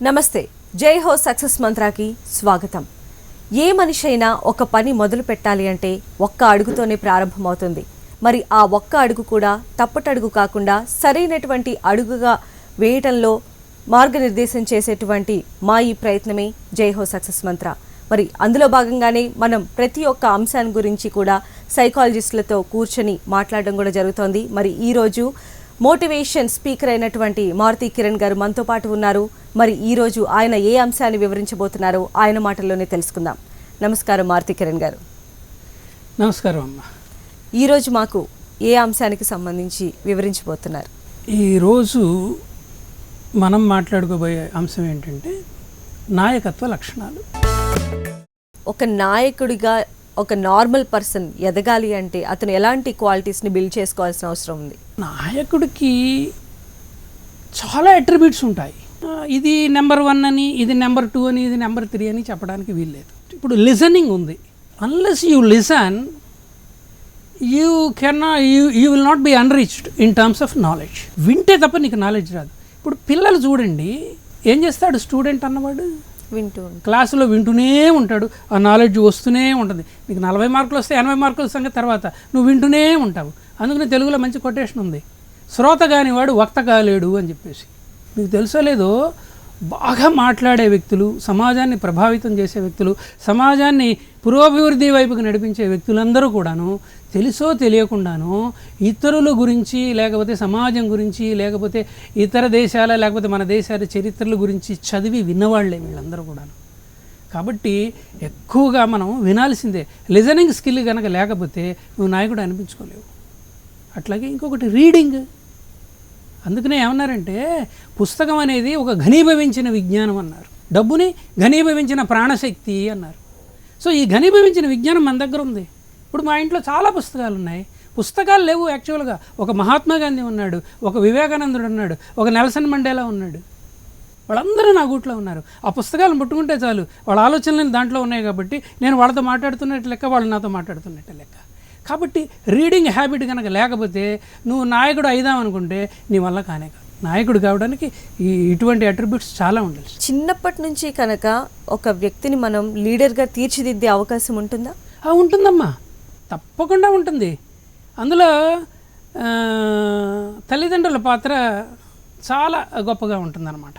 నమస్తే. జై హో సక్సెస్ మంత్రాకి స్వాగతం. ఏ మనిషి అయినా ఒక పని మొదలు పెట్టాలి అంటే ఒక్క అడుగుతోనే ప్రారంభమవుతుంది. మరి ఆ ఒక్క అడుగు కూడా తప్పటడుగు కాకుండా సరైనటువంటి అడుగుగా వేయటంలో మార్గనిర్దేశం చేసేటువంటి మా ఈ ప్రయత్నమే జై హో సక్సెస్ మంత్ర. మరి అందులో భాగంగానే మనం ప్రతి ఒక్క అంశాన్ని గురించి కూడా సైకాలజిస్టులతో కూర్చొని మాట్లాడడం కూడా జరుగుతోంది. మరి ఈరోజు మోటివేషన్ స్పీకర్ అయినటువంటి మారుతి కిరణ్ గారు మనతో పాటు ఉన్నారు. మరి ఈరోజు ఆయన ఏ అంశాన్ని వివరించబోతున్నారో ఆయన మాటల్లోనే తెలుసుకుందాం. నమస్కారం మారుతి కిరణ్ గారు. నమస్కారం అమ్మ. ఈరోజు మాకు ఏ అంశానికి సంబంధించి వివరించబోతున్నారు? ఈరోజు మనం మాట్లాడుకోబోయే అంశం ఏంటంటే నాయకత్వ లక్షణాలు. ఒక నాయకుడిగా ఒక నార్మల్ పర్సన్ ఎదగాలి అంటే అతను ఎలాంటి క్వాలిటీస్ని బిల్డ్ చేసుకోవాల్సిన అవసరం ఉంది? నాయకుడికి చాలా అట్రిబ్యూట్స్ ఉంటాయి. ఇది నెంబర్ 1 అని, ఇది నెంబర్ 2 అని, ఇది నెంబర్ 3 అని చెప్పడానికి వీల్లేదు. ఇప్పుడు లిజనింగ్ ఉంది. Unless you listen you will not be unreached in terms of knowledge. వింటే తప్ప నీకు నాలెడ్జ్ రాదు. ఇప్పుడు పిల్లలు చూడండి, ఏం చేస్తాడు స్టూడెంట్ అన్నవాడు? క్లాసులో వింటూనే ఉంటాడు. ఆ నాలెడ్జ్ వస్తూనే ఉంటుంది. నీకు 40 మార్కులు వస్తే 80 మార్కుల సంగతి తర్వాత నువ్వు వింటూనే ఉంటావు. అందుకని తెలుగులో మంచి కొటేషన్ ఉంది, శ్రోత కానివాడు వక్త కాలేడు అని చెప్పేసి. మీకు తెలుసో లేదో, బాగా మాట్లాడే వ్యక్తులు, సమాజాన్ని ప్రభావితం చేసే వ్యక్తులు, సమాజాన్ని పురోభివృద్ధి వైపుకి నడిపించే వ్యక్తులందరూ కూడాను తెలుసో తెలియకుండానో ఇతరుల గురించి, లేకపోతే సమాజం గురించి, లేకపోతే ఇతర దేశాల, లేకపోతే మన దేశాల చరిత్రల గురించి చదివి విన్నవాళ్లే వీళ్ళందరూ కూడాను. కాబట్టి ఎక్కువగా మనం వినాల్సిందే. లిజనింగ్ స్కిల్ కనుక లేకపోతే నువ్వు నాయకుడు అనిపించుకోలేవు. అట్లాగే ఇంకొకటి రీడింగ్. అందుకనే ఏమన్నారంటే పుస్తకం అనేది ఒక ఘనీభవించిన విజ్ఞానం అన్నారు. డబ్బుని ఘనీభవించిన ప్రాణశక్తి అన్నారు. సో ఈ ఘనీభవించిన విజ్ఞానం మన దగ్గర ఉంది. ఇప్పుడు మా ఇంట్లో చాలా పుస్తకాలు ఉన్నాయి. పుస్తకాలు లేవు యాక్చువల్గా. ఒక మహాత్మా గాంధీ ఉన్నాడు, ఒక వివేకానందుడు ఉన్నాడు, ఒక నెల్సన్ మండేలా ఉన్నాడు. వాళ్ళందరూ నా గూట్లో ఉన్నారు. ఆ పుస్తకాలను ముట్టుకుంటే చాలు, వాళ్ళ ఆలోచనలు దాంట్లో ఉన్నాయి కాబట్టి నేను వాళ్ళతో మాట్లాడుతున్నట్టు లెక్క, వాళ్ళు నాతో మాట్లాడుతున్నట్టు లెక్క. కాబట్టి రీడింగ్ హ్యాబిట్ కనుక లేకపోతే నువ్వు నాయకుడు అయిదామనుకుంటే నీ వల్ల కానే కాదు. నాయకుడు కావడానికి ఇటువంటి అట్రిబ్యూట్స్ చాలా ఉండాలి. చిన్నప్పటి నుంచి కనుక ఒక వ్యక్తిని మనం లీడర్గా తీర్చిదిద్దే అవకాశం ఉంటుందా? ఉంటుందమ్మా, తప్పకుండా ఉంటుంది. అందులో తల్లిదండ్రుల పాత్ర చాలా గొప్పగా ఉంటుందన్నమాట.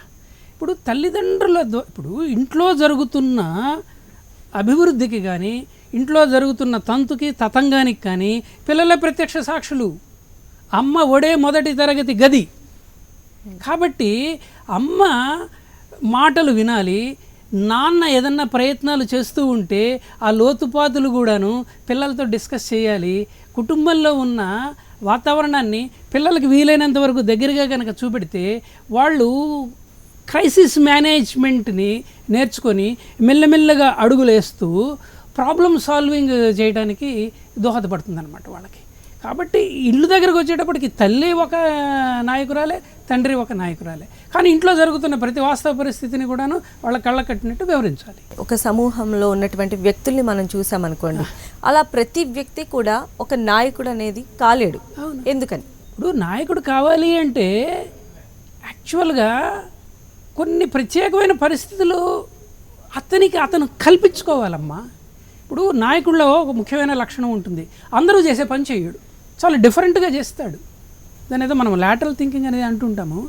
ఇప్పుడు తల్లిదండ్రుల ఇప్పుడు ఇంట్లో జరుగుతున్న అభివృద్ధికి కానీ, ఇంట్లో జరుగుతున్న తంతుకి తతంగానికి కానీ పిల్లల ప్రత్యక్ష సాక్షులు. అమ్మ ఒడే మొదటి తరగతి గది. కాబట్టి అమ్మ మాటలు వినాలి. నాన్న ఏదన్నా ప్రయత్నాలు చేస్తూ ఉంటే ఆ లోతుపాతులు కూడాను పిల్లలతో డిస్కస్ చేయాలి. కుటుంబంలో ఉన్న వాతావరణాన్ని పిల్లలకి వీలైనంత వరకు దగ్గరగా కనుక చూపెడితే వాళ్ళు క్రైసిస్ మేనేజ్మెంట్ని నేర్చుకొని మెల్లమెల్లగా అడుగులేస్తూ ప్రాబ్లమ్ సాల్వింగ్ చేయడానికి దోహదపడుతుంది అన్నమాట వాళ్ళకి. కాబట్టి ఇల్లు దగ్గరకు వచ్చేటప్పటికి తల్లి ఒక నాయకురాలే, తండ్రి ఒక నాయకురాలే. కానీ ఇంట్లో జరుగుతున్న ప్రతి వాస్తవ పరిస్థితిని కూడాను వాళ్ళ కళ్ళ కట్టినట్టు వివరించాలి. ఒక సమూహంలో ఉన్నటువంటి వ్యక్తుల్ని మనం చూసామనుకోండి, అలా ప్రతి వ్యక్తి కూడా ఒక నాయకుడు అనేది కాలేడు. ఎందుకని? ఇప్పుడు నాయకుడు కావాలి అంటే యాక్చువల్గా కొన్ని ప్రత్యేకమైన పరిస్థితులు అతను కల్పించుకోవాలమ్మా. ఇప్పుడు నాయకుడిలో ఒక ముఖ్యమైన లక్షణం ఉంటుంది, అందరూ చేసే పని చేయడు, చాలా డిఫరెంట్గా చేస్తాడు. దాని ఏదో మనం లాటరల్ థింకింగ్ అనేది అంటుంటాము.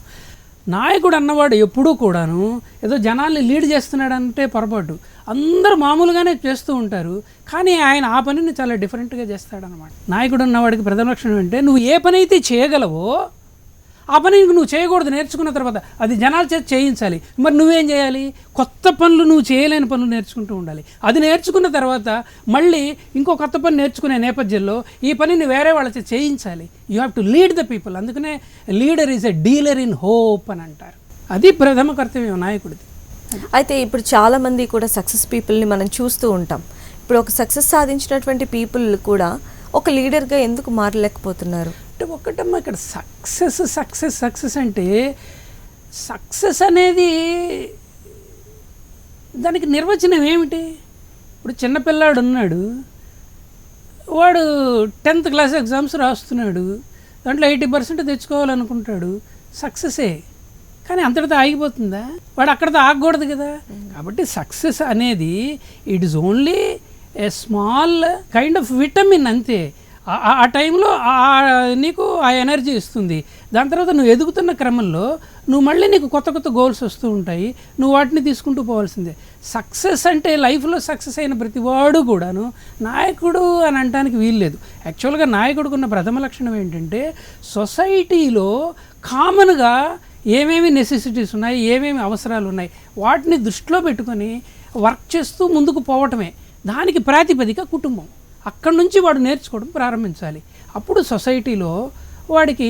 నాయకుడు అన్నవాడు ఎప్పుడూ కూడాను ఏదో జనాల్ని లీడ్ చేస్తున్నాడంటే పొరపాటు. అందరూ మామూలుగానే చేస్తూ ఉంటారు, కానీ ఆయన ఆ పనిని చాలా డిఫరెంట్గా చేస్తాడనమాట. నాయకుడు అన్నవాడికి ప్రథమ లక్షణం అంటే నువ్వు ఏ పని అయితే చేయగలవో ఆ పని నువ్వు చేయకూడదు. నేర్చుకున్న తర్వాత అది జనాల చేత చేయించాలి. మరి నువ్వేం చేయాలి? కొత్త పనులు, నువ్వు చేయలేని పనులు నేర్చుకుంటూ ఉండాలి. అది నేర్చుకున్న తర్వాత మళ్ళీ ఇంకో కొత్త పని నేర్చుకునే నేపథ్యంలో ఈ పనిని వేరే వాళ్ళ చేత చేయించాలి. You have to lead the people. అందుకనే leader is a dealer in hope అని అంటారు. అది ప్రథమ కర్తవ్యం నాయకుడిది. అయితే ఇప్పుడు చాలామంది కూడా సక్సెస్ పీపుల్ని మనం చూస్తూ ఉంటాం. ఇప్పుడు ఒక సక్సెస్ సాధించినటువంటి పీపుల్ కూడా ఒక లీడర్గా ఎందుకు మారలేకపోతున్నారు? అంటే ఒక్కటమ్మా, ఇక్కడ సక్సెస్ అంటే సక్సెస్ అనేది దానికి నిర్వచనం ఏమిటి? ఇప్పుడు చిన్నపిల్లాడు ఉన్నాడు, వాడు 10th క్లాస్ ఎగ్జామ్స్ రాస్తున్నాడు, దాంట్లో 80% తెచ్చుకోవాలనుకుంటాడు, సక్సెసే. కానీ అంతటితో ఆగిపోతుందా? వాడు అక్కడితో ఆగకూడదు కదా. కాబట్టి సక్సెస్ అనేది it is only a small kind of vitamin అంతే. ఆ టైంలో నీకు ఆ ఎనర్జీ ఇస్తుంది. దాని తర్వాత నువ్వు ఎదుగుతున్న క్రమంలో నువ్వు మళ్ళీ నీకు కొత్త కొత్త గోల్స్ వస్తూ ఉంటాయి, నువ్వు వాటిని తీసుకుంటూ పోవాల్సిందే. సక్సెస్ అంటే లైఫ్లో సక్సెస్ అయిన ప్రతి వాడు కూడాను నాయకుడు అని అనడానికి వీల్లేదు. యాక్చువల్గా నాయకుడికి ఉన్న ప్రథమ లక్షణం ఏంటంటే సొసైటీలో కామన్గా ఏమేమి నెసెసిటీస్ ఉన్నాయి, ఏమేమి అవసరాలు ఉన్నాయి, వాటిని దృష్టిలో పెట్టుకొని వర్క్ చేస్తూ ముందుకు పోవటమే. దానికి ప్రాతిపదిక కుటుంబం. అక్కడి నుంచి వాడు నేర్చుకోవడం ప్రారంభించాలి. అప్పుడు సొసైటీలో వాడికి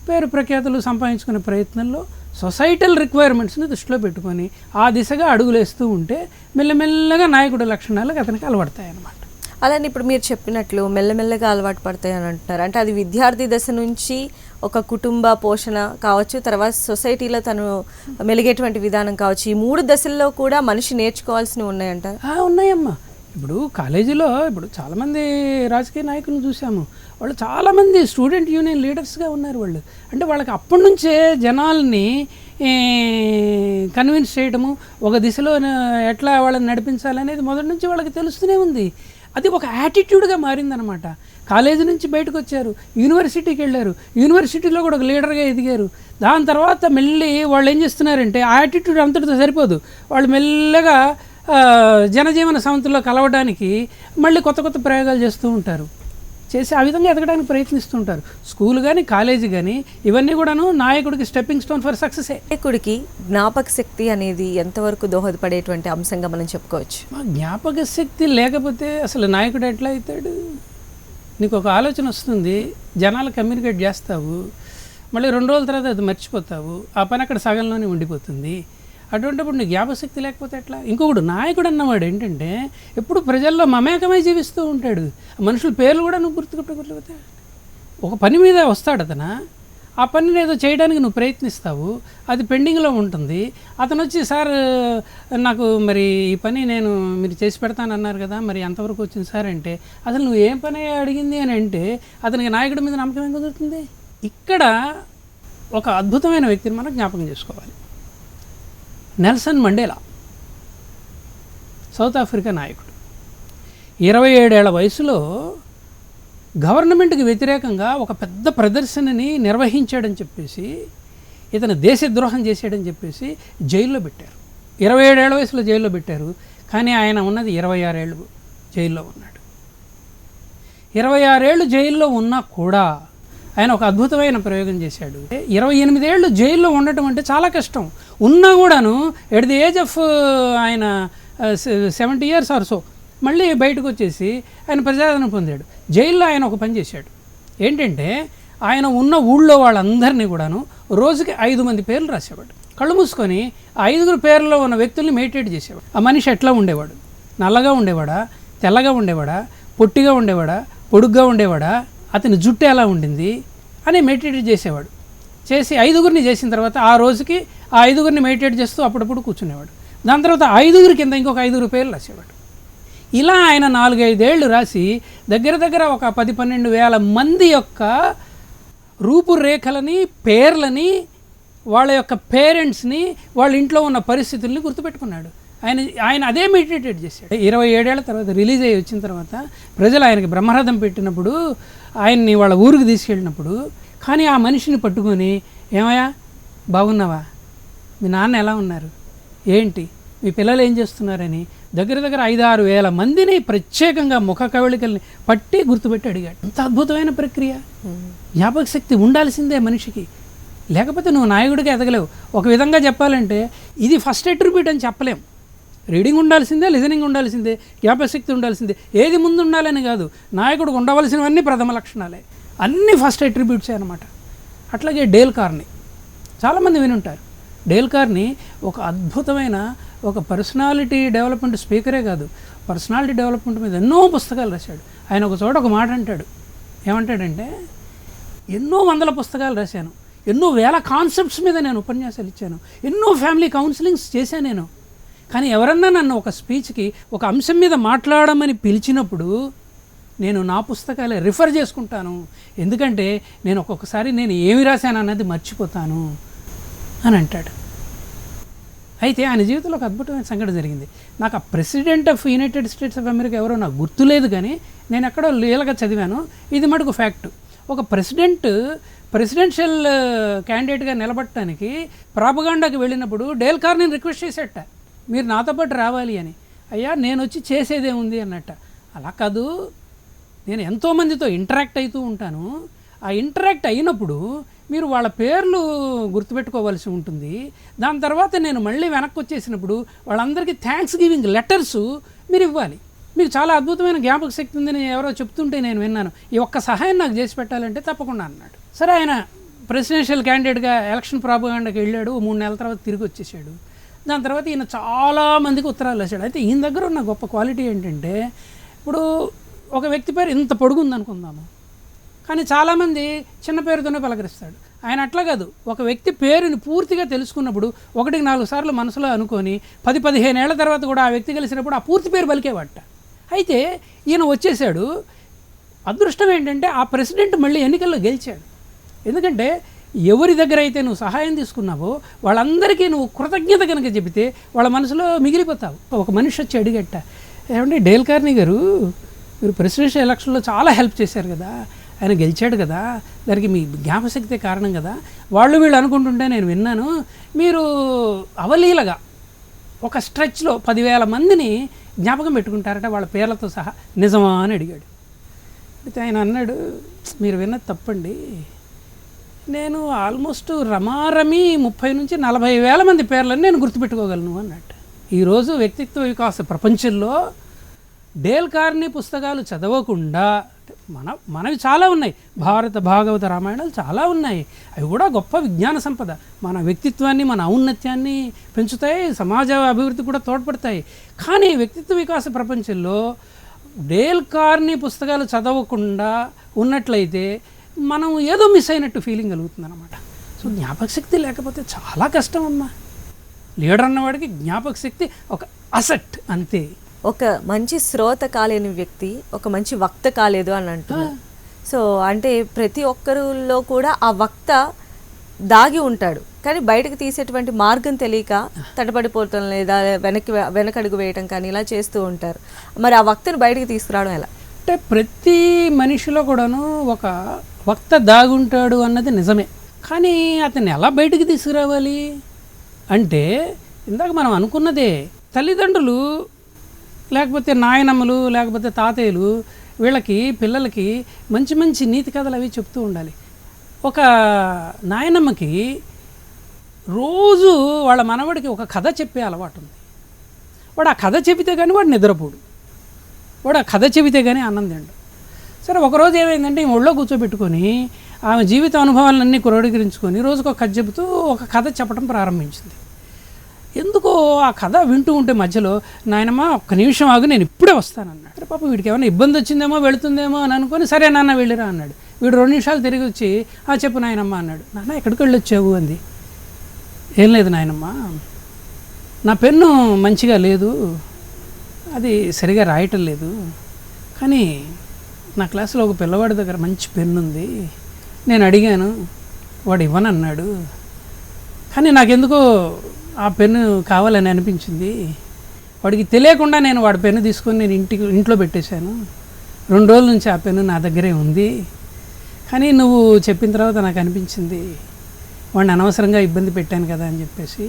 పేరు ప్రఖ్యాతులు సంపాదించుకునే ప్రయత్నంలో సొసైటల్ రిక్వైర్మెంట్స్ని దృష్టిలో పెట్టుకొని ఆ దిశగా అడుగులేస్తూ ఉంటే మెల్లమెల్లగా నాయకుడి లక్షణాలకు అతనికి అలవడతాయి అన్నమాట. అలానే ఇప్పుడు మీరు చెప్పినట్లు మెల్లమెల్లగా అలవాటు పడతాయి అని అంటున్నారు. అంటే అది విద్యార్థి దశ నుంచి ఒక కుటుంబ పోషణ కావచ్చు, తర్వాత సొసైటీలో తను మెలిగేటువంటి విధానం కావచ్చు, ఈ 3 దశల్లో కూడా మనిషి నేర్చుకోవాల్సినవి ఉన్నాయంటారు? ఉన్నాయమ్మా. ఇప్పుడు కాలేజీలో ఇప్పుడు చాలామంది రాజకీయ నాయకులను చూసాము. వాళ్ళు చాలామంది స్టూడెంట్ యూనియన్ లీడర్స్గా ఉన్నారు వాళ్ళు. అంటే వాళ్ళకి అప్పటి నుంచే జనాల్ని కన్విన్స్ చేయడము, ఒక దిశలో ఎట్లా వాళ్ళని నడిపించాలనేది మొదటి నుంచి వాళ్ళకి తెలుస్తూనే ఉంది. అది ఒక యాటిట్యూడ్గా మారిందనమాట. కాలేజీ నుంచి బయటకు వచ్చారు, యూనివర్సిటీకి వెళ్ళారు, యూనివర్సిటీలో కూడా ఒక లీడర్గా ఎదిగారు. దాని తర్వాత మళ్ళీ వాళ్ళు ఏం చేస్తున్నారంటే ఆ యాటిట్యూడ్ అంతటితో సరిపోదు, వాళ్ళు మెల్లగా జనజీవన సమితిలో కలవడానికి మళ్ళీ కొత్త కొత్త ప్రయోగాలు చేస్తూ ఉంటారు. చేసి ఆ విధంగా ఎదగడానికి ప్రయత్నిస్తూ ఉంటారు. స్కూల్ కానీ కాలేజీ కానీ ఇవన్నీ కూడాను నాయకుడికి స్టెప్పింగ్ స్టోన్ ఫర్ సక్సెసే. నాయకుడికి జ్ఞాపక శక్తి అనేది ఎంతవరకు దోహదపడేటువంటి అంశంగా మనం చెప్పుకోవచ్చు? జ్ఞాపక శక్తి లేకపోతే అసలు నాయకుడు ఎట్లా అవుతాడు? నీకు ఒక ఆలోచన వస్తుంది, జనాలు కమ్యూనికేట్ చేస్తావు, మళ్ళీ 2 రోజుల తర్వాత అది మర్చిపోతావు, ఆ పని అక్కడ సగంలోనే ఉండిపోతుంది. అటువంటిప్పుడు నీ జ్ఞాపశక్తి లేకపోతే ఎట్లా? ఇంకొకడు నాయకుడు అన్నవాడు ఏంటంటే ఎప్పుడు ప్రజల్లో మమేకమై జీవిస్తూ ఉంటాడు. మనుషుల పేర్లు కూడా నువ్వు గుర్తుపెట్టకపోతే ఒక పని మీద వస్తాడు అతను, ఆ పనిని ఏదో చేయడానికి నువ్వు ప్రయత్నిస్తావు, అది పెండింగ్లో ఉంటుంది. అతను వచ్చి సార్ నాకు మరి ఈ పని మీరు చేసి పెడతానన్నారు కదా, మరి ఎంతవరకు వచ్చింది సార్ అంటే అసలు నువ్వు ఏం పని అడిగింది అని అంటే అతనికి నాయకుడి మీద నమ్మకం ఏం కుదురుతుంది? ఇక్కడ ఒక అద్భుతమైన వ్యక్తిని మనం జ్ఞాపకం చేసుకోవాలి. నెల్సన్ మండేలా, సౌత్ ఆఫ్రికా నాయకుడు. 27 ఏళ్ల వయసులో గవర్నమెంట్కి వ్యతిరేకంగా ఒక పెద్ద ప్రదర్శనని నిర్వహించాడని చెప్పేసి, ఇతను దేశద్రోహం చేసాడని చెప్పేసి జైల్లో పెట్టారు. 27 ఏళ్ల వయసులో జైల్లో పెట్టారు. కానీ ఆయన ఉన్నది 26 ఏళ్ళు జైల్లో ఉన్నాడు. 26 ఏళ్ళు జైల్లో ఉన్నా కూడా ఆయన ఒక అద్భుతమైన ప్రయోగం చేశాడు. 28 ఏళ్ళు జైల్లో ఉండటం అంటే చాలా కష్టం. ఉన్నా కూడాను ఎట్ ది ఏజ్ ఆఫ్ ఆయన 70 years ఆర్ సో మళ్ళీ బయటకు వచ్చేసి ఆయన ప్రజాదరణ పొందాడు. జైల్లో ఆయన ఒక పని చేశాడు. ఏంటంటే ఆయన ఉన్న ఊళ్ళో వాళ్ళందరినీ కూడాను రోజుకి 5 మంది పేర్లు రాసేవాడు. కళ్ళు మూసుకొని 5 పేర్లలో ఉన్న వ్యక్తుల్ని మెడిటేట్ చేసేవాడు. ఆ మనిషి ఎట్లా ఉండేవాడు? నల్లగా ఉండేవాడా, తెల్లగా ఉండేవాడా, పొట్టిగా ఉండేవాడా, పొడుగ్గా ఉండేవాడా, అతని జుట్టు ఎలా ఉండింది అని మెడిటేట్ చేసేవాడు. చేసి 5 చేసిన తర్వాత ఆ రోజుకి ఆ 5 మెడిటేట్ చేస్తూ అప్పుడప్పుడు కూర్చునేవాడు. దాని తర్వాత 5 కింద ఇంకొక 5 పేర్లు రాసేవాడు. ఇలా ఆయన 4-5 ఏళ్ళు రాసి దగ్గర ఒక 10-12 వేల మంది యొక్క రూపురేఖలని, పేర్లని, వాళ్ళ యొక్క పేరెంట్స్ని, వాళ్ళ ఇంట్లో ఉన్న పరిస్థితుల్ని గుర్తుపెట్టుకున్నాడు. ఆయన అదే మెడిటేట్ చేశాడు. 27 ఏళ్ల తర్వాత రిలీజ్ అయ్యి వచ్చిన తర్వాత ప్రజలు ఆయనకి బ్రహ్మరథం పెట్టినప్పుడు, ఆయన్ని వాళ్ళ ఊరికి తీసుకెళ్ళినప్పుడు, కానీ ఆ మనిషిని పట్టుకొని ఏమయ్యా బాగున్నావా, మీ నాన్న ఎలా ఉన్నారు, ఏంటి మీ పిల్లలు ఏం చేస్తున్నారని దగ్గర 5-6 వేల మందిని ప్రత్యేకంగా ముఖ కవళికల్ని పట్టి గుర్తుపెట్టి అడిగాడు. అంత అద్భుతమైన ప్రక్రియ. జ్ఞాపక శక్తి ఉండాల్సిందే మనిషికి, లేకపోతే నువ్వు నాయకుడికి ఎదగలేవు. ఒక విధంగా చెప్పాలంటే ఇది ఫస్ట్ అట్రిబ్యూట్ అని చెప్పలేం. రీడింగ్ ఉండాల్సిందే, లిజనింగ్ ఉండాల్సిందే, జ్ఞాపశక్తి ఉండాల్సిందే. ఏది ముందు ఉండాలని కాదు, నాయకుడికి ఉండవలసినవన్నీ ప్రథమ లక్షణాలే, అన్నీ ఫస్ట్ అట్రిబ్యూట్సే అనమాట. అట్లాగే డేల్ కార్నీ చాలామంది వినుంటారు. డేల్ కార్నీ ఒక అద్భుతమైన ఒక పర్సనాలిటీ డెవలప్మెంట్ స్పీకరే కాదు, పర్సనాలిటీ డెవలప్మెంట్ మీద ఎన్నో పుస్తకాలు రాశాడు. ఆయన ఒక చోట ఒక మాట అంటాడు. ఏమంటాడంటే, ఎన్నో వందల పుస్తకాలు రాశాను, ఎన్నో వేల కాన్సెప్ట్స్ మీద నేను ఉపన్యాసాలు ఇచ్చాను, ఎన్నో ఫ్యామిలీ కౌన్సిలింగ్స్ చేశాను నేను, కానీ ఎవరన్నా నన్ను ఒక స్పీచ్కి ఒక అంశం మీద మాట్లాడమని పిలిచినప్పుడు నేను నా పుస్తకాలే రిఫర్ చేసుకుంటాను, ఎందుకంటే నేను ఒక్కొక్కసారి నేను ఏమి రాశాను అన్నది మర్చిపోతాను అని అంటాడు. అయితే ఆయన జీవితంలో ఒక అద్భుతమైన సంఘటన జరిగింది. నాకు ఆ president of United states of America ఎవరో నాకు గుర్తులేదు, కానీ నేను ఎక్కడో లీలగా చదివాను. ఇది మటుకు ఫ్యాక్ట్. ఒక ప్రెసిడెన్షియల్ క్యాండిడేట్గా నిలబడటానికి ప్రాపగాండాకి వెళ్ళినప్పుడు డేల్ కార్నీని రిక్వెస్ట్ చేసేట, మీరు నాతో పాటు రావాలి అని. అయ్యా నేను వచ్చి చేసేదేముంది అన్నట్ట. అలా కాదు, నేను ఎంతోమందితో ఇంటరాక్ట్ అవుతూ ఉంటాను. ఆ ఇంటరాక్ట్ అయినప్పుడు మీరు వాళ్ళ పేర్లు గుర్తుపెట్టుకోవాల్సి ఉంటుంది. దాని తర్వాత నేను మళ్ళీ వెనక్కి వచ్చేసినప్పుడు వాళ్ళందరికీ థ్యాంక్స్ గివింగ్ లెటర్స్ మీరు ఇవ్వాలి. మీకు చాలా అద్భుతమైన జ్ఞాపక శక్తి ఉందని ఎవరో చెప్తుంటే నేను విన్నాను. ఈ ఒక్క సహాయం నాకు చేసి పెట్టాలంటే తప్పకుండా అన్నాడు. సరే, ఆయన ప్రెసిడెన్షియల్ క్యాండిడేట్గా ఎలక్షన్ ప్రాపగాండాకి వెళ్ళాడు. 3 నెలల తర్వాత తిరిగి వచ్చేసాడు. దాని తర్వాత ఈయన చాలామందికి ఉత్తరాలు రాశాడు. అయితే ఈయన దగ్గర ఉన్న గొప్ప క్వాలిటీ ఏంటంటే, ఇప్పుడు ఒక వ్యక్తి పేరు ఇంత పొడుగుంది అనుకుందాము, కానీ చాలామంది చిన్న పేరుతోనే పలకరిస్తాడు. ఆయన అట్లా కాదు, ఒక వ్యక్తి పేరుని పూర్తిగా తెలుసుకున్నప్పుడు 1-4 సార్లు మనసులో అనుకొని 10-15 ఏళ్ల తర్వాత కూడా ఆ వ్యక్తి కలిసినప్పుడు ఆ పూర్తి పేరు పలికేవాట. అయితే ఈయన వచ్చేసాడు. అదృష్టం ఏంటంటే ఆ ప్రెసిడెంట్ మళ్ళీ ఎన్నికల్లో గెలిచాడు. ఎందుకంటే ఎవరి దగ్గర అయితే నువ్వు సహాయం తీసుకున్నావో వాళ్ళందరికీ నువ్వు కృతజ్ఞత కనుక చెబితే వాళ్ళ మనసులో మిగిలిపోతావు. ఒక మనిషి వచ్చి అడిగట్ట, ఏమంటే డేల్ కార్నీ గారు, మీరు ప్రెసిడెన్షియల్ ఎలక్షన్లో చాలా హెల్ప్ చేశారు కదా, ఆయన గెలిచాడు కదా, దానికి మీ జ్ఞాపశక్తే కారణం కదా. వీళ్ళు అనుకుంటుంటే నేను విన్నాను, మీరు అవలీలగా ఒక స్ట్రెచ్లో 10,000 మందిని జ్ఞాపకం పెట్టుకుంటారట వాళ్ళ పేర్లతో సహా. నిజమా అని అడిగాడు. అయితే ఆయన అన్నాడు, మీరు విన్నది తప్పండి, నేను ఆల్మోస్ట్ రమారమి 30-40 మంది పేర్లను నేను గుర్తుపెట్టుకోగలను అన్నట్టు. ఈరోజు వ్యక్తిత్వ వికాస ప్రపంచంలో డేల్ కార్నీ పుస్తకాలు చదవకుండా మనవి చాలా ఉన్నాయి. భారత భాగవత రామాయణాలు చాలా ఉన్నాయి. అవి కూడా గొప్ప విజ్ఞాన సంపద. మన వ్యక్తిత్వాన్ని, మన ఔన్నత్యాన్ని పెంచుతాయి, సమాజ అభివృద్ధి కూడా తోడ్పడతాయి. కానీ వ్యక్తిత్వ వికాస ప్రపంచంలో డేల్ కార్నీ పుస్తకాలు చదవకుండా ఉన్నట్లయితే మనం ఏదో మిస్ అయినట్టు ఫీలింగ్ కలుగుతుంది అనమాట. సో జ్ఞాపక శక్తి లేకపోతే చాలా కష్టం అమ్మా. లీడర్ అన్నవాడికి జ్ఞాపక శక్తి ఒక అసెట్ అంతే. ఒక మంచి శ్రోత కాలేని వ్యక్తి ఒక మంచి వక్త కాలేదు అని అంటున్నారు. సో అంటే ప్రతి ఒక్కరిలో కూడా ఆ వక్త దాగి ఉంటాడు, కానీ బయటకు తీసేటువంటి మార్గం తెలియక తడబడిపోవటం లేదా వెనకడుగు వేయటం కానీ ఇలా చేస్తూ ఉంటారు. మరి ఆ వక్తను బయటకు తీసుకురావడం ఎలా? అంటే ప్రతి మనిషిలో కూడాను ఒక వక్త దాగుంటాడు అన్నది నిజమే. కానీ అతన్ని ఎలా బయటికి తీసుకురావాలి అంటే, ఇందాక మనం అనుకున్నదే, తల్లిదండ్రులు లేకపోతే నాయనమ్మలు లేకపోతే తాతయ్యలు వీళ్ళకి పిల్లలకి మంచి మంచి నీతి కథలు అవి చెప్తూ ఉండాలి. ఒక నాయనమ్మకి రోజు వాళ్ళ మనవడికి ఒక కథ చెప్పే అలవాటు ఉంది. వాడు ఆ కథ చెబితే కానీ వాడు నిద్రపోడు, వాడు ఆ కథ చెబితే కానీ అన్నం తిండు. సరే, ఒకరోజు ఏమైందంటే ఈ ఒళ్ళో కూర్చోబెట్టుకొని ఆమె జీవిత అనుభవాలన్నీ క్రోడీకరించుకొని రోజుకు ఒక కథ చెబుతూ ఒక కథ చెప్పడం ప్రారంభించింది. ఎందుకో ఆ కథ వింటూ ఉంటే మధ్యలో, నాయనమ్మ ఒక్క నిమిషం ఆగు, నేను ఇప్పుడే వస్తానన్నాడు. పాప వీడికి ఏమైనా ఇబ్బంది వచ్చిందేమో, వెళుతుందేమో అని అనుకొని, సరే నాన్న వెళ్ళిరా అన్నాడు. వీడు 2 నిమిషాలు తిరిగి వచ్చి, చెప్పు నాయనమ్మ అన్నాడు. నాన్న ఎక్కడికి వెళ్ళొచ్చావు అంది. ఏం లేదు నాయనమ్మ, నా పెన్ను మంచిగా లేదు, అది సరిగా రాయటం లేదు, కానీ నా క్లాసులో ఒక పిల్లవాడి దగ్గర మంచి పెన్ను ఉంది, నేను అడిగాను, వాడు ఇవ్వనన్నాడు, కానీ నాకెందుకో ఆ పెన్ను కావాలని అనిపించింది, వాడికి తెలియకుండా నేను వాడి పెన్ను తీసుకొని నేను ఇంట్లో పెట్టేశాను, 2 రోజుల నుంచి ఆ పెన్ను నా దగ్గరే ఉంది, కానీ నువ్వు చెప్పిన తర్వాత నాకు అనిపించింది వాడిని అనవసరంగా ఇబ్బంది పెట్టాను కదా అని చెప్పేసి,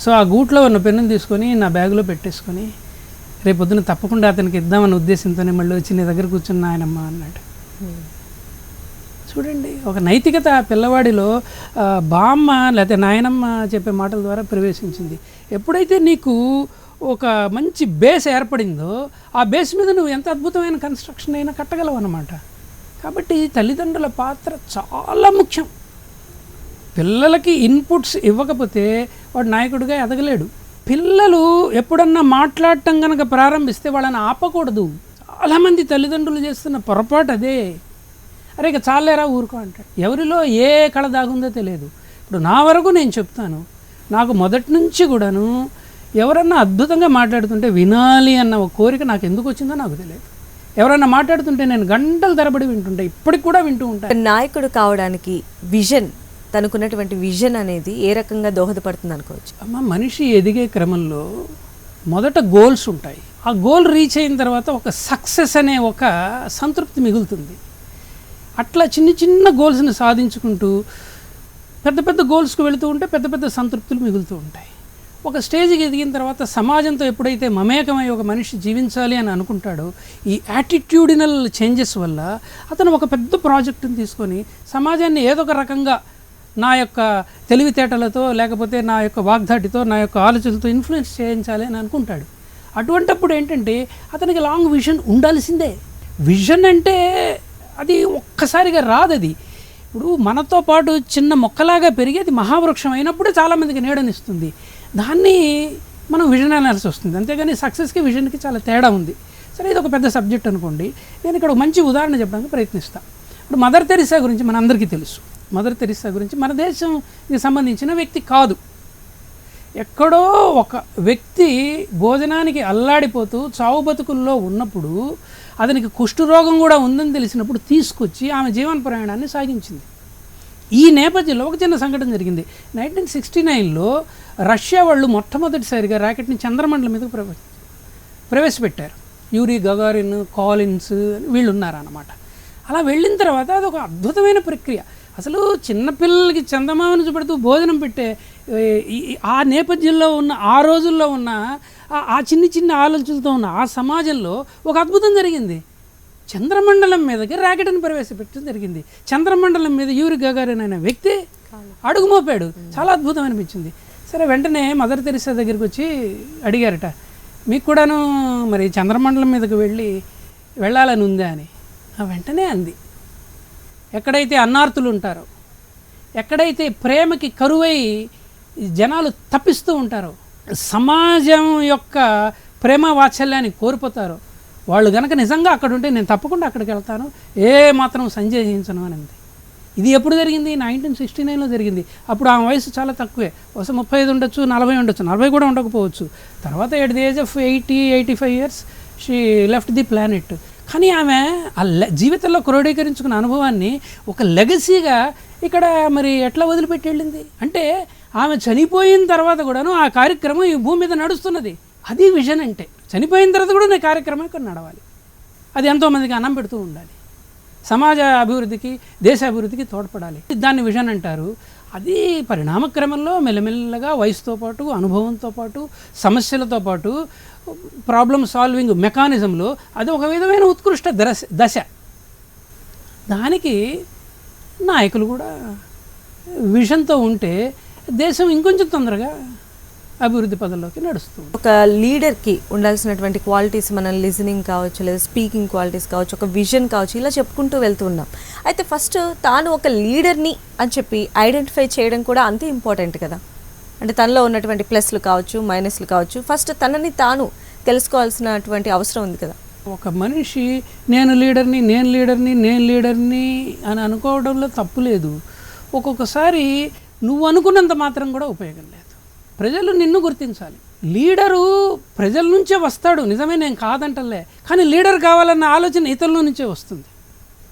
సో ఆ గూట్లో ఉన్న పెన్నుని తీసుకొని నా బ్యాగులో పెట్టేసుకొని రేపొద్దున తప్పకుండా అతనికి ఇద్దామన్న ఉద్దేశంతోనే మళ్ళీ వచ్చి నీ దగ్గర కూర్చున్న ఆయనమ్మ అన్నాడు. చూడండి, ఒక నైతికత పిల్లవాడిలో బామ్మ లేకపోతే నాయనమ్మ చెప్పే మాటల ద్వారా ప్రవేశించింది. ఎప్పుడైతే నీకు ఒక మంచి బేస్ ఏర్పడిందో ఆ బేస్ మీద నువ్వు ఎంత అద్భుతమైన కన్స్ట్రక్షన్ అయినా కట్టగలవు అన్నమాట. కాబట్టి తల్లిదండ్రుల పాత్ర చాలా ముఖ్యం. పిల్లలకి ఇన్పుట్స్ ఇవ్వకపోతే వాడు నాయకుడిగా ఎదగలేడు. పిల్లలు ఎప్పుడన్నా మాట్లాడటం కనుక ప్రారంభిస్తే వాళ్ళని ఆపకూడదు. చాలామంది తల్లిదండ్రులు చేస్తున్న పొరపాటు అదే. అరే ఇక చాలేరా ఊరుకో అంటాడు. ఎవరిలో ఏ కళ దాగుందో తెలియదు. ఇప్పుడు నా వరకు నేను చెప్తాను, నాకు మొదటి నుంచి కూడాను ఎవరన్నా అద్భుతంగా మాట్లాడుతుంటే వినాలి అన్న ఒక కోరిక నాకు ఎందుకు వచ్చిందో నాకు తెలియదు. ఎవరన్నా మాట్లాడుతుంటే నేను గంటల తరబడి వింటుంటే, ఇప్పటికి కూడా వింటూ ఉంటాను. నాయకుడు కావడానికి విజన్ తనకున్నటువంటి విజన్ అనేది ఏ రకంగా దోహదపడుతుంది అనుకోవచ్చు? అమ్మ, మనిషి ఎదిగే క్రమంలో మొదట గోల్స్ ఉంటాయి. ఆ గోల్ రీచ్ అయిన తర్వాత ఒక సక్సెస్ అనే ఒక సంతృప్తి మిగులుతుంది. అట్లా చిన్న చిన్న గోల్స్ని సాధించుకుంటూ పెద్ద పెద్ద గోల్స్కి వెళుతూ ఉంటే పెద్ద పెద్ద సంతృప్తులు మిగులుతూ ఉంటాయి. ఒక స్టేజ్కి ఎదిగిన తర్వాత సమాజంతో ఎప్పుడైతే మమేకమై ఒక మనిషి జీవించాలి అని అనుకుంటాడో, ఈ యాటిట్యూడినల్ చేంజెస్ వల్ల అతను ఒక పెద్ద ప్రాజెక్టుని తీసుకొని సమాజాన్ని ఏదో ఒక రకంగా నా యొక్క తెలివితేటలతో, లేకపోతే నా యొక్క వాగ్దాటితో, నా యొక్క ఆలోచనలతో ఇన్ఫ్లుయెన్స్ చేయించాలి అని అనుకుంటాడు. అటువంటప్పుడు ఏంటంటే అతనికి లాంగ్ విజన్ ఉండాల్సిందే. విజన్ అంటే అది ఒక్కసారిగా రాదు. అది ఇప్పుడు మనతో పాటు చిన్న మొక్కలాగా పెరిగి అది మహావృక్షం అయినప్పుడే చాలామందికి నీడనిస్తుంది. దాన్ని మనం విజన్ అనాల్సి వస్తుంది. అంతేగాని సక్సెస్కి విజన్కి చాలా తేడా ఉంది. సరే, ఇది ఒక పెద్ద సబ్జెక్ట్ అనుకోండి. నేను ఇక్కడ ఒక మంచి ఉదాహరణ చెప్పడానికి ప్రయత్నిస్తాను. ఇప్పుడు మదర్ తెరిసా గురించి మనందరికీ తెలుసు. మదర్ తెరిసా గురించి మన దేశంకి సంబంధించిన వ్యక్తి కాదు. ఎక్కడో ఒక వ్యక్తి భోజనానికి అల్లాడిపోతూ చావు బతుకుల్లో ఉన్నప్పుడు అతనికి కుష్ఠరోగం కూడా ఉందని తెలిసినప్పుడు తీసుకొచ్చి ఆమె జీవన ప్రయాణాన్ని సాగించింది. ఈ నేపథ్యంలో ఒక చిన్న సంఘటన జరిగింది. 1969లో రష్యా వాళ్ళు మొట్టమొదటిసారిగా రాకెట్ని చంద్రమండలం మీదకు ప్రవేశపెట్టారు. యూరీ గగారిన్, కాలిన్స్ వీళ్ళు ఉన్నారన్నమాట. అలా వెళ్ళిన తర్వాత అదొక అద్భుతమైన ప్రక్రియ. అసలు చిన్నపిల్లలకి చందమామను చూపెడుతూ భోజనం పెట్టే ఆ నేపథ్యంలో ఉన్న, ఆ రోజుల్లో ఉన్న ఆ చిన్న చిన్న ఆలోచనలతో ఉన్న ఆ సమాజంలో ఒక అద్భుతం జరిగింది. చంద్రమండలం మీదకి రాకెట్ని ప్రవేశపెట్టడం జరిగింది. చంద్రమండలం మీద యూరి గగారిన్ అనే వ్యక్తి అడుగు మోపాడు. చాలా అద్భుతం అనిపించింది. సరే, వెంటనే మదర్ తెరిసా దగ్గరికి వచ్చి అడిగారట, మీకు కూడాను మరి చంద్రమండలం మీదకి వెళ్ళాలని ఉందా అని. వెంటనే అంది, ఎక్కడైతే అన్నార్తులు ఉంటారో, ఎక్కడైతే ప్రేమకి కరువై జనాలు తప్పిస్తూ ఉంటారో, సమాజం యొక్క ప్రేమ వాత్సల్యాన్ని కోల్పోతారో, వాళ్ళు కనుక నిజంగా అక్కడ ఉంటే నేను తప్పకుండా అక్కడికి వెళ్తాను, ఏ మాత్రం సందేహించను అని అంది. ఇది ఎప్పుడు జరిగింది? 1969లో జరిగింది. అప్పుడు ఆమె వయసు చాలా తక్కువే, బహుశా 35 ఉండొచ్చు, 40 ఉండొచ్చు, 40 కూడా ఉండకపోవచ్చు. తర్వాత at the age of 80-85 years she left the planet. కానీ ఆమె ఆ జీవితంలో క్రోడీకరించుకున్న అనుభవాన్ని ఒక లెగసీగా ఇక్కడ మరి ఎట్లా వదిలిపెట్టి వెళ్ళింది అంటే, ఆమె చనిపోయిన తర్వాత కూడాను ఆ కార్యక్రమం ఈ భూమి మీద నడుస్తున్నది. అది విజన్ అంటే. చనిపోయిన తర్వాత కూడా నేను కార్యక్రమం ఇక్కడ నడవాలి, అది ఎంతోమందికి అన్నం పెడుతూ ఉండాలి, సమాజ అభివృద్ధికి, దేశ అభివృద్ధికి తోడ్పడాలి. దాన్ని విజన్ అంటారు. అది పరిణామక్రమంలో మెల్లమెల్లగా వయసుతో పాటు, అనుభవంతో పాటు, సమస్యలతో పాటు, ప్రాబ్లమ్ సాల్వింగ్ మెకానిజంలో అది ఒక విధమైన ఉత్కృష్ట దశ. దానికి నాయకులు కూడా విజన్తో ఉంటే దేశం ఇంకొంచెం తొందరగా అభివృద్ధి పదంలోకి నడుస్తుంది. ఒక లీడర్కి ఉండాల్సినటువంటి క్వాలిటీస్, మనం లిజనింగ్ కావచ్చు, లేదా స్పీకింగ్ క్వాలిటీస్ కావచ్చు, ఒక విజన్ కావచ్చు, ఇలా చెప్పుకుంటూ వెళ్తూ ఉన్నాం. అయితే ఫస్ట్ తాను ఒక లీడర్ని అని చెప్పి ఐడెంటిఫై చేయడం కూడా అంతే ఇంపార్టెంట్ కదా. అంటే తనలో ఉన్నటువంటి ప్లస్లు కావచ్చు, మైనస్లు కావచ్చు, ఫస్ట్ తనని తాను తెలుసుకోవాల్సినటువంటి అవసరం ఉంది కదా. ఒక మనిషి నేను లీడర్ని అని అనుకోవడంలో తప్పు లేదు. ఒక్కొక్కసారి నువ్వు అనుకున్నంత మాత్రం కూడా ఉపయోగం లేదు. ప్రజలు నిన్ను గుర్తించాలి. లీడరు ప్రజల నుంచే వస్తాడు, నిజమే, నేను కాదంటలే. కానీ లీడర్ కావాలన్న ఆలోచన ఇతరుల నుంచే వస్తుంది.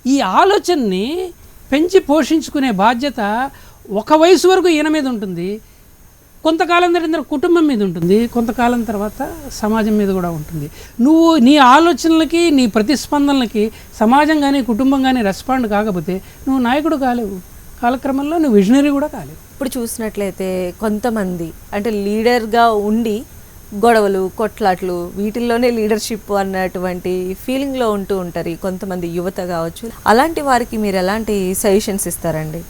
ఈ ఆలోచనని పెంచి పోషించుకునే బాధ్యత ఒక వయసు వరకు ఈయన మీద ఉంటుంది, కొంతకాలం తర్వాత కుటుంబం మీద ఉంటుంది, కొంతకాలం తర్వాత సమాజం మీద కూడా ఉంటుంది. నువ్వు నీ ఆలోచనలకి, నీ ప్రతిస్పందనలకి సమాజం కానీ కుటుంబం కానీ రెస్పాండ్ కాకపోతే నువ్వు నాయకుడు కాలేవు, కాలక్రమంలో నువ్వు విజనరీ కూడా కాలేవు. ఇప్పుడు చూసినట్లయితే కొంతమంది అంటే లీడర్గా ఉండి గొడవలు, కొట్లాట్లు, వీటిల్లోనే లీడర్షిప్ అన్నటువంటి ఫీలింగ్లో ఉంటూ ఉంటారు కొంతమంది యువత కావచ్చు. అలాంటి వారికి మీరు ఎలాంటి సజెషన్స్ ఇస్తారండి?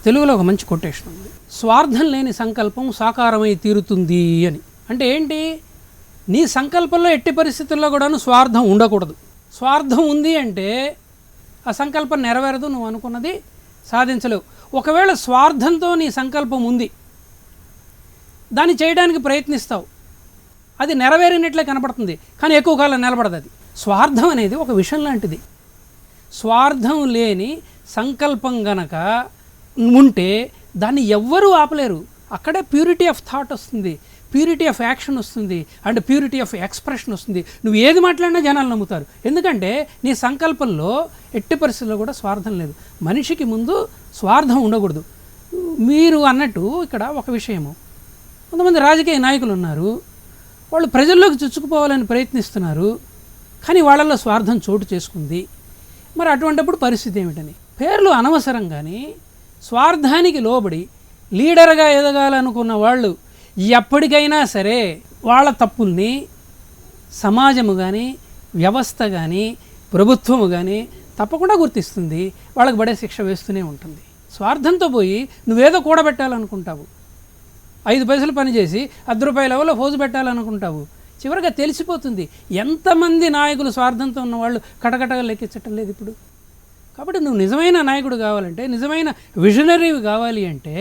తెలుగులో ఒక మంచి కొటేషన్ ఉంది, స్వార్థం లేని సంకల్పం సాకారమై తీరుతుంది అని. అంటే ఏంటి? నీ సంకల్పంలో ఎట్టి పరిస్థితుల్లో కూడాను స్వార్థం ఉండకూడదు. స్వార్థం ఉంది అంటే ఆ సంకల్పం నెరవేరదు, నువ్వు అనుకున్నది సాధించలేవు. ఒకవేళ స్వార్థంతో నీ సంకల్పం ఉంది, దాన్ని చేయడానికి ప్రయత్నిస్తావు, అది నెరవేరినట్లే కనపడుతుంది, కానీ ఎక్కువ కాలం నిలబడదు. అది స్వార్థం అనేది ఒక విషయం లాంటిది. స్వార్థం లేని సంకల్పం గనక ఉంటే దాన్ని ఎవ్వరూ ఆపలేరు. అక్కడే ప్యూరిటీ ఆఫ్ థాట్ వస్తుంది, ప్యూరిటీ ఆఫ్ యాక్షన్ వస్తుంది, అండ్ ప్యూరిటీ ఆఫ్ ఎక్స్ప్రెషన్ వస్తుంది. నువ్వు ఏది మాట్లాడినా జనాలు నమ్ముతారు, ఎందుకంటే నీ సంకల్పంలో ఎట్టి పరిస్థితుల్లో కూడా స్వార్థం లేదు. మనిషికి ముందు స్వార్థం ఉండకూడదు. మీరు అన్నట్టు ఇక్కడ ఒక విషయము, కొంతమంది రాజకీయ నాయకులు ఉన్నారు, వాళ్ళు ప్రజల్లోకి చొచ్చుకుపోవాలని ప్రయత్నిస్తున్నారు, కానీ వాళ్ళల్లో స్వార్థం చోటు చేసుకుంది. మరి అటువంటిప్పుడు పరిస్థితి ఏమిటని? పేర్లు అనవసరం, కానీ స్వార్థానికి లోబడి లీడర్గా ఎదగాలనుకున్న వాళ్ళు ఎప్పటికైనా సరే వాళ్ళ తప్పుల్ని సమాజము కానీ, వ్యవస్థ కానీ, ప్రభుత్వము కానీ తప్పకుండా గుర్తిస్తుంది, వాళ్ళకి పడే శిక్ష వేస్తూనే ఉంటుంది. స్వార్థంతో పోయి నువ్వేదో కూడబెట్టాలనుకుంటావు, 5 పైసలు పనిచేసి 10 రూపాయల లెవెల్లో ఫోజు పెట్టాలనుకుంటావు, చివరిగా తెలిసిపోతుంది ఎంతమంది నాయకులు స్వార్థంతో ఉన్నవాళ్ళు కటకటగా లెక్కించటం లేదు ఇప్పుడు. కాబట్టి నువ్వు నిజమైన నాయకుడు కావాలంటే, నిజమైన విజనరీ కావాలి అంటే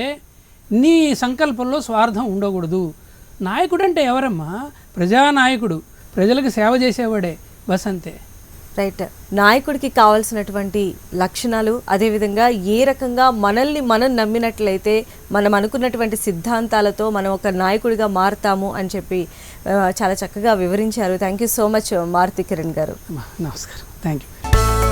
నీ సంకల్పంలో స్వార్థం ఉండకూడదు. నాయకుడు అంటే ఎవరమ్మా? ప్రజానాయకుడు, ప్రజలకు సేవ చేసేవాడే, బస్ అంతే. రైట్. నాయకుడికి కావాల్సినటువంటి లక్షణాలు, అదేవిధంగా ఏ రకంగా మనల్ని మనం నమ్మినట్లయితే మనం అనుకున్నటువంటి సిద్ధాంతాలతో మనం ఒక నాయకుడిగా మారుతాము అని చెప్పి చాలా చక్కగా వివరించారు. Thank you so much Maruthi Kiran గారు. నమస్కారం. Thank you.